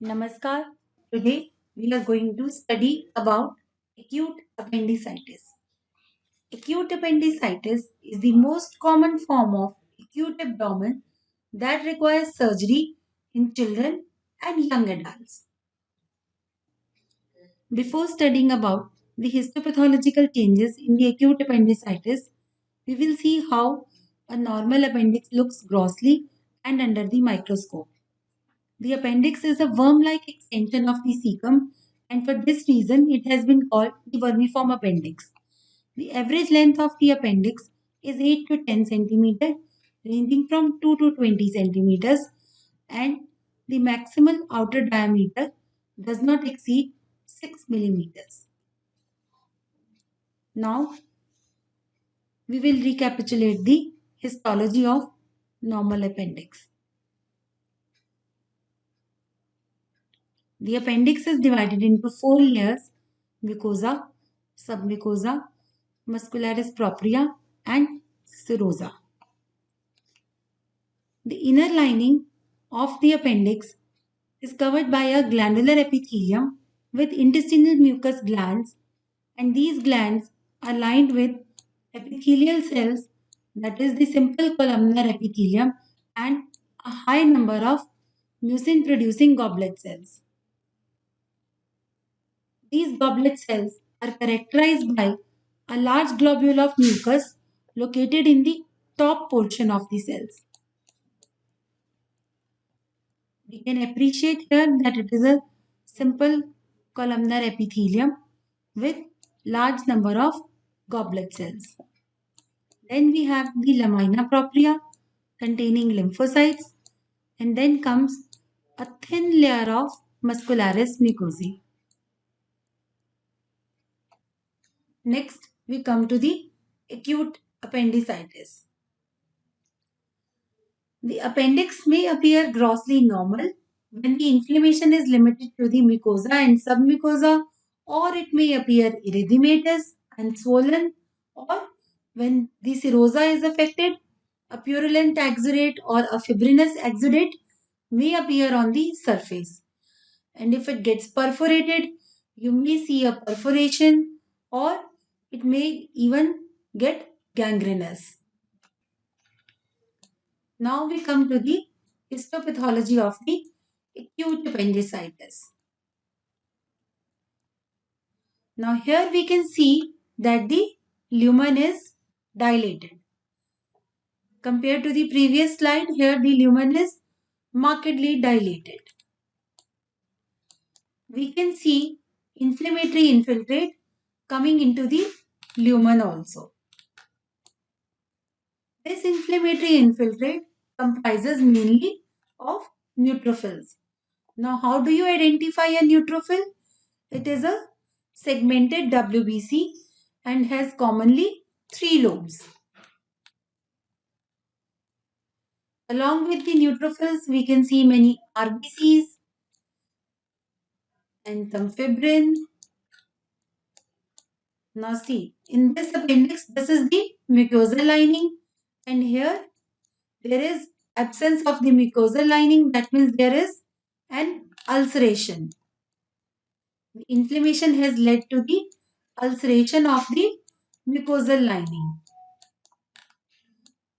Namaskar. Today we are going to study about acute appendicitis. Acute appendicitis is the most common form of acute abdomen that requires surgery in children and young adults. Before studying about the histopathological changes in the acute appendicitis, we will see how a normal appendix looks grossly and under the microscope. The appendix is a worm-like extension of the cecum, and for this reason it has been called the vermiform appendix. The average length of the appendix is 8 to 10 centimeters, ranging from 2 to 20 centimeters, and the maximal outer diameter does not exceed 6 millimeters. Now we will recapitulate the histology of normal appendix. The appendix is divided into 4 layers: mucosa, submucosa, muscularis propria, and serosa. The inner lining of the appendix is covered by a glandular epithelium with intestinal mucous glands, and these glands are lined with epithelial cells, that is the simple columnar epithelium, and a high number of mucin producing goblet cells. These goblet cells are characterized by a large globule of mucus located in the top portion of the cells. We can appreciate here that it is a simple columnar epithelium with large number of goblet cells. Then we have the lamina propria containing lymphocytes, and then comes a thin layer of muscularis mucosae. Next, we come to the acute appendicitis. The appendix may appear grossly normal when the inflammation is limited to the mucosa and submucosa, or it may appear erythematous and swollen, or when the serosa is affected, a purulent exudate or a fibrinous exudate may appear on the surface. And if it gets perforated, you may see a perforation, or it may even get gangrenous. Now we come to the histopathology of the acute appendicitis. Now here we can see that the lumen is dilated. Compared to the previous slide, here the lumen is markedly dilated. We can see inflammatory infiltrate coming into the lumen also. This inflammatory infiltrate comprises mainly of neutrophils. Now, how do you identify a neutrophil? It is a segmented WBC and has commonly 3 lobes. Along with the neutrophils, we can see many RBCs and some fibrin. Now see, in this appendix, this is the mucosal lining, and here there is absence of the mucosal lining. That means there is an ulceration. The inflammation has led to the ulceration of the mucosal lining.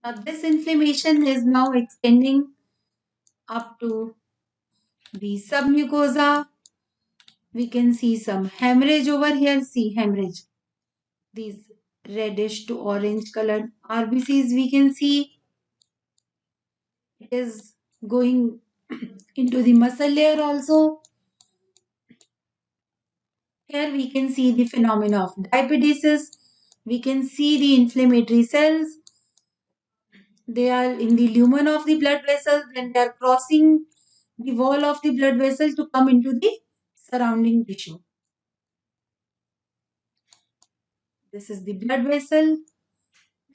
Now this inflammation is now extending up to the submucosa. We can see some hemorrhage over here. See hemorrhage. These reddish to orange colored RBCs we can see. It is going into the muscle layer also. Here we can see the phenomena of diapedesis. We can see the inflammatory cells. They are in the lumen of the blood vessel, then they are crossing the wall of the blood vessel to come into the surrounding tissue. This is the blood vessel,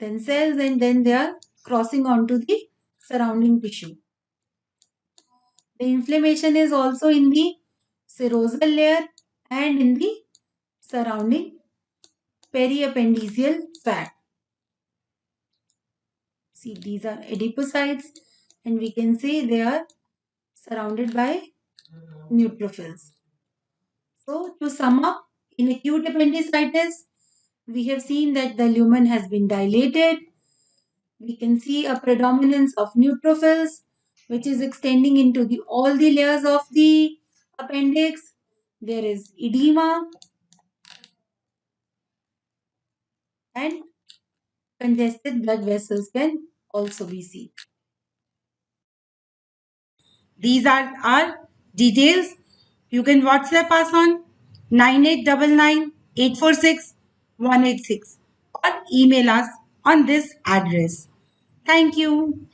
then cells, and then they are crossing onto the surrounding tissue. The inflammation is also in the serosal layer and in the surrounding periappendiceal fat. See, these are adipocytes, and we can say they are surrounded by neutrophils. So, to sum up, in acute appendicitis, we have seen that the lumen has been dilated. We can see a predominance of neutrophils, which is extending into all the layers of the appendix. There is edema and congested blood vessels can also be seen. These are our details. You can WhatsApp us on 9899 846 186 or email us on this address. Thank you.